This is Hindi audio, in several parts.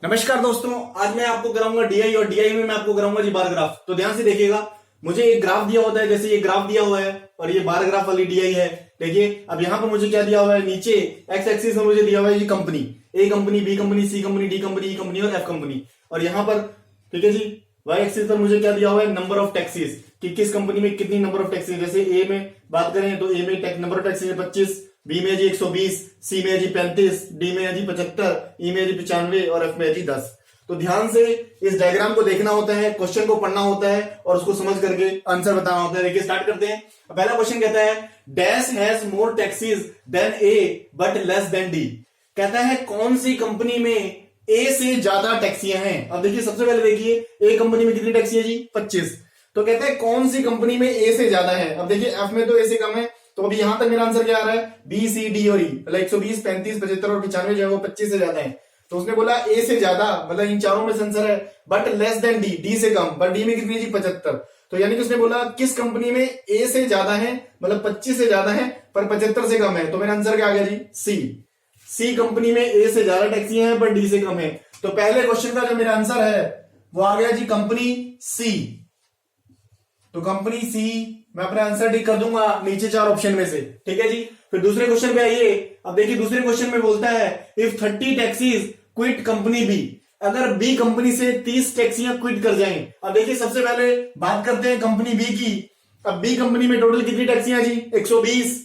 नमस्कार दोस्तों, आज मैं आपको कराऊंगा डीआई और डीआई में मैं आपको कराऊंगा जी बार ग्राफ। तो ध्यान से देखिएगा, मुझे एक ग्राफ दिया होता है, जैसे ये ग्राफ दिया हुआ है और ये बार ग्राफ वाली डीआई है। देखिए अब यहाँ पर मुझे क्या दिया हुआ है, नीचे एक्स एक्सिस में मुझे दिया हुआ है ये कंपनी, ए कंपनी, बी कंपनी, सी कंपनी, डी कंपनी, ई कंपनी और एफ कंपनी। और यहाँ पर ठीक है जी, वाई एक्सिस पर मुझे क्या दिया हुआ है, नंबर ऑफ टैक्सीज, कि किस कंपनी में कितनी नंबर ऑफ टैक्सीज। जैसे ए में बात करें तो ए में नंबर ऑफ टैक्सीज है 25, बी में है जी 120, सी में है जी 35, डी में है जी 75, ई में है जी 95 और एफ में है जी 10। तो ध्यान से इस डायग्राम को देखना होता है, क्वेश्चन को पढ़ना होता है और उसको समझ करके आंसर बताना होता है। देखिए स्टार्ट करते हैं। पहला क्वेश्चन कहता है dash has more taxis than A but less than D. कहता है कौन सी कंपनी में ए से ज्यादा टैक्सियां हैं। अब देखिए सबसे पहले देखिए ए कंपनी में कितनी टैक्सी है जी 25। तो कहते हैं कौन सी कंपनी में ए से ज्यादा है। अब देखिए एफ में तो ए से कम है, तो अभी यहां तक मेरा आंसर क्या आ रहा है, बी सी डी और ई। मतलब 120, 35, 75 और 95 जो है वो 25 से ज्यादा है। तो उसने बोला ए से ज्यादा, मतलब इन चारों में से आंसर है, but less than D, D से कम। बट डी में कितनी है जी 75। तो यानी कि उसने बोला किस कंपनी में ए से ज्यादा है, मतलब 25 से ज्यादा है पर 75 से कम है। तो मेरा आंसर क्या आ गया जी सी। सी कंपनी में ए से ज्यादा टैक्सियां हैं पर डी से कम है। तो पहले क्वेश्चन का जो मेरा आंसर है वो आ गया जी कंपनी सी। तो कंपनी सी मैं अपना आंसर टिक कर दूंगा नीचे चार ऑप्शन में से। ठीक है जी, फिर दूसरे क्वेश्चन पे आइए। अब देखिए दूसरे क्वेश्चन में बोलता है if 30 taxis quit company B, अगर बी कंपनी से 30 टैक्सियां क्विट कर जाएं। अब देखिए सबसे पहले बात करते हैं कंपनी बी की। अब बी कंपनी में टोटल कितनी टैक्सियां जी 120।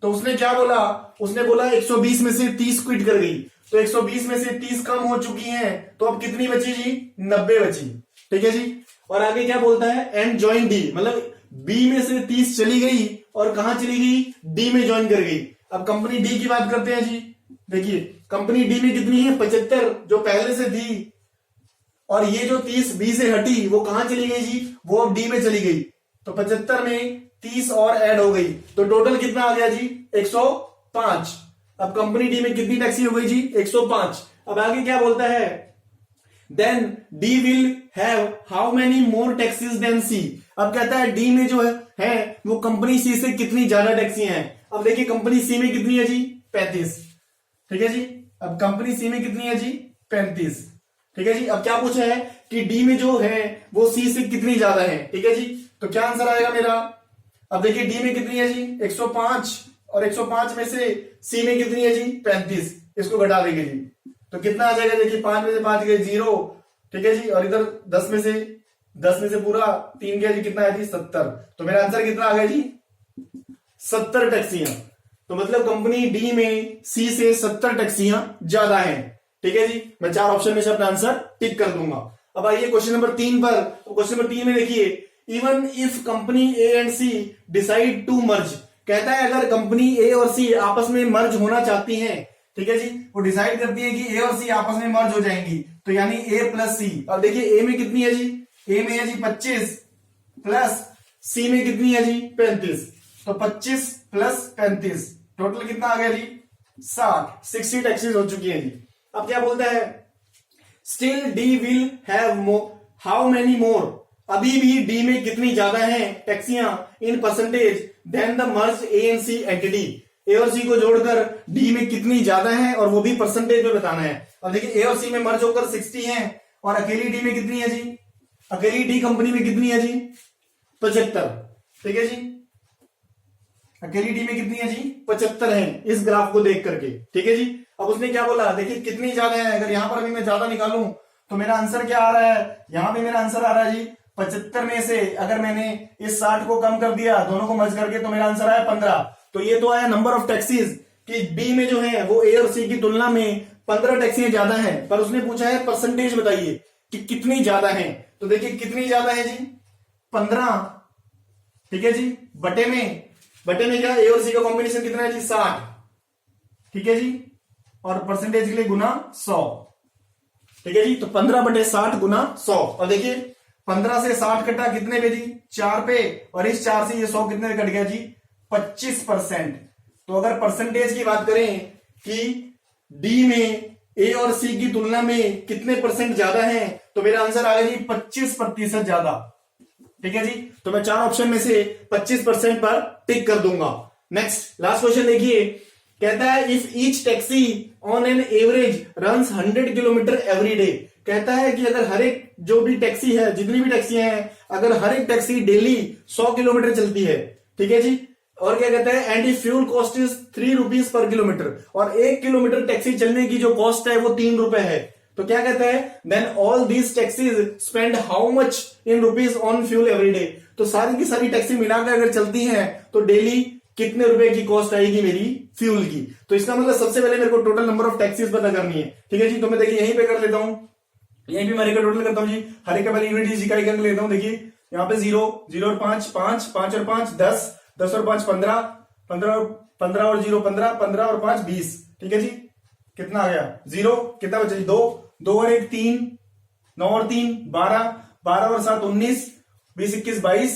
तो उसने क्या बोला, उसने बोला 120 में से 30 क्विट कर गई। तो 120 में से 30 कम हो चुकी हैं, तो अब कितनी बची जी 90 बची। ठीक है जी, और आगे क्या बोलता है एंड ज्वाइन डी, मतलब बी में से 30 चली गई और कहां चली गई, डी में ज्वाइन कर गई। अब कंपनी डी की बात करते हैं जी। देखिए कंपनी डी में कितनी है 75 जो पहले से थी, और ये जो 30 बी से हटी वो कहां चली गई जी, वो अब डी में चली गई। तो 75 में 30 और ऐड हो गई, तो टोटल कितना आ गया जी 105। अब कंपनी डी में कितनी टैक्सी हो गई जी 105। अब आगे क्या बोलता है then D will have how many more taxis than C. अब कहता है डी में जो है वो कंपनी सी से कितनी ज्यादा टैक्सी हैं। अब देखिए कंपनी सी में कितनी है जी 35। ठीक है जी, अब कंपनी सी में कितनी है जी 35। ठीक है जी, अब क्या पूछा है कि डी में जो है वो सी से कितनी ज्यादा है। ठीक है जी, तो क्या आंसर आएगा मेरा। अब देखिए डी में कितनी है जी 105 और 105 में से सी में कितनी है जी 35, इसको घटा देंगे जी तो कितना आ जाएगा। देखिए 5 में से 5 गए 0। ठीक है जी, और इधर 10 में से पूरा 3 गया जी, कितना है जी 70। तो मेरा आंसर कितना आ गया जी 70 टैक्सियां। तो मतलब कंपनी डी में सी से 70 टैक्सियां ज्यादा हैं। ठीक है जी, मैं चार ऑप्शन में से अपना आंसर टिक कर दूंगा। अब आइए क्वेश्चन नंबर 3 पर। क्वेश्चन नंबर 3 में देखिए even if company A and C decide to merge. कहता है अगर कंपनी ए और सी आपस में मर्ज होना चाहती हैं, ठीक है जी, वो डिसाइड करती है कि ए और सी आपस में मर्ज हो जाएंगी, तो यानी ए प्लस सी। अब देखिए ए में कितनी है जी, ए में है जी 25 प्लस सी में कितनी है जी 35। तो 25 प्लस 35 टोटल कितना आ गया जी 60 टैक्सीज हो चुकी है जी। अब क्या बोलता है still D will have how many more. अभी भी डी में कितनी ज्यादा है टैक्सियां in percentage than the merge A and C entity. A और सी को जोड़कर डी में कितनी ज्यादा है और वो भी परसेंटेज में बताना है। अब देखिए ए और सी में मर्ज होकर 60 है और अकेली डी में कितनी है जी, अकेली डी कंपनी में कितनी है जी 75। ठीक है जी, अकेली डी में कितनी है जी 75 है इस ग्राफ को देख करके। ठीक है जी, अब उसने क्या बोला देखिए कितनी ज्यादा है। अगर यहां पर भी मैं ज्यादा निकालूं तो मेरा आंसर क्या आ रहा है, यहां भी मेरा आंसर आ रहा है जी 75 में से अगर मैंने इस 60 को कम कर दिया दोनों को मर्ज करके, तो मेरा आंसर आया 15। तो ये तो आया नंबर ऑफ टैक्सीज कि बी में जो है वो ए और सी की तुलना में 15 टैक्सियां ज्यादा हैं, पर उसने पूछा है परसेंटेज बताइए कि कितनी ज्यादा है। तो देखिए कितनी ज्यादा है जी 15। ठीक है जी, बटे में क्या ए और सी का कॉम्बिनेशन कितना है जी 60। ठीक है जी, और परसेंटेज के लिए गुना 100। ठीक है जी, तो 15/60 गुना 100। और देखिए 15 से 60 कटा कितने पे जी 4 पे, और इस 4 से ये 100 कितने पे कट गया जी 25%। तो अगर परसेंटेज की बात करें कि डी में ए और सी की तुलना में कितने परसेंट ज्यादा है, तो मेरा आंसर आ गया जी 25% ज्यादा। ठीक है जी, तो मैं चार ऑप्शन में से 25% पर टिक कर दूंगा। नेक्स्ट लास्ट क्वेश्चन देखिए कहता है if each taxi on an average runs 100 kilometre every day, कहता है कि अगर हर एक जो भी टैक्सी है, जितनी भी टैक्सियां हैं, अगर हर एक टैक्सी डेली 100 किलोमीटर चलती है, ठीक है जी, और क्या कहता है and fuel cost is 3 rupees per kilometre, और 1 किलोमीटर टैक्सी चलने की जो कॉस्ट है वो 3 रुपए है, तो क्या कहता है then all these taxis spend how much in rupees on fuel every day, तो सारी की सारी टैक्सी मिलाकर अगर चलती हैं तो डेली कितने रुपए की कॉस्ट आएगी मेरी फ्यूल की। तो इसका मतलब सबसे पहले मेरे को टोटल नंबर ऑफ टैक्सीज पता करनी है, ठीक है जी। तो मैं देखिए यहीं पे कर लेता हूं, यहीं पे मैं टोटल करता हूं जी, हर एक का पहले यूनिट इकाई कर लेता हूं। देखिए यहाँ पे 0 0 और 5 5 5 और 5 10 10 और 5 15 15 और 0 15 15 और 5 20, ठीक है जी। कितना आ गया 0, कितना बचा जी 2 2 और 1 3 9 और 3 12 12 और 7 19 20 21 22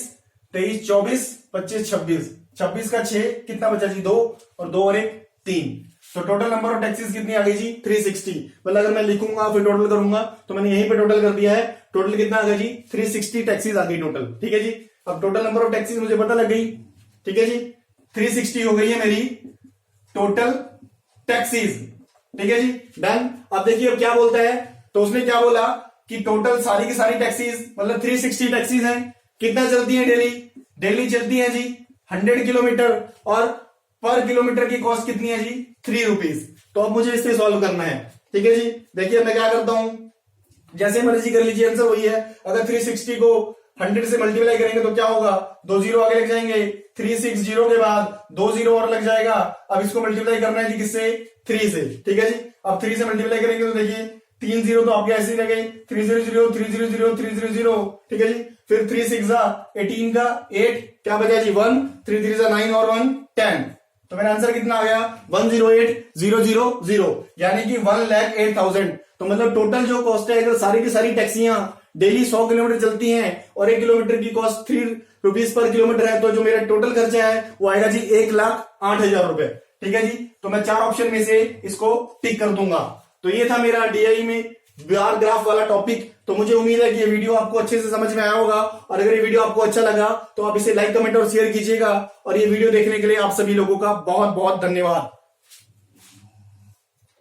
23 24 25 26 26 का 6 कितना बचा जी 2 और 2 और 1 3, तो टोटल नंबर ऑफ टैक्सीज कितनी आ गई जी 360। मतलब अगर मैं लिखूंगा फिर टोटल करूंगा तो मैंने यहीं पे टोटल कर दिया है, टोटल कितना आ गया जी 360 टैक्सीज आ गई टोटल, ठीक है जी। अब टोटल नंबर ऑफ टैक्सीज मुझे पता लग गई, ठीक है जी, 360 हो गई है मेरी टोटल टैक्सीज, ठीक है जी, डन। अब देखिए अब क्या बोलता है, तो उसने क्या बोला कि टोटल सारी की सारी टैक्सीज मतलब 360 टैक्सीज हैं, कितना चलती है डेली, डेली चलती है जी 100 किलोमीटर, और पर किलोमीटर की कॉस्ट कितनी है जी 3 रुपीज। तो अब मुझे इसे सॉल्व करना है, ठीक है जी। देखिए मैं क्या करता हूं, जैसे मर्जी कर लीजिए, आंसर वही है। अगर 360 को 100 से मल्टीप्लाई करेंगे तो क्या होगा, 2 जीरो आगे लग जाएंगे, 360 के बाद 2 जीरो और लग जाएगा। अब इसको मल्टीप्लाई करना है जी किससे 3 से, ठीक है जी। अब 3 से मल्टीप्लाई करेंगे तो देखिए 3 जीरो तो आपके ऐसे ही लगे 300 300 300, ठीक है जी। फिर 3 6 18 का 8 क्या बचा जी 1 3 3 9 और 1 10, तो मेरा आंसर कितना आ गया 108,000, यानी कि 1,08,000। तो मतलब टोटल जो कॉस्ट है, अगर सारी की सारी टैक्सियां डेली 100 किलोमीटर चलती हैं और 1 किलोमीटर की कॉस्ट 3 रुपीज पर किलोमीटर है, तो जो मेरा टोटल खर्चा है वो आएगा जी 1,08,000 रुपए, ठीक है जी। तो मैं 4 ऑप्शन में से इसको टिक कर दूंगा। तो ये था मेरा डीआई में बार ग्राफ वाला टॉपिक। तो मुझे उम्मीद है कि ये वीडियो आपको अच्छे से समझ में आया होगा, और अगर ये वीडियो आपको अच्छा लगा तो आप इसे लाइक कमेंट और शेयर कीजिएगा, और ये वीडियो देखने के लिए आप सभी लोगों का बहुत बहुत धन्यवाद।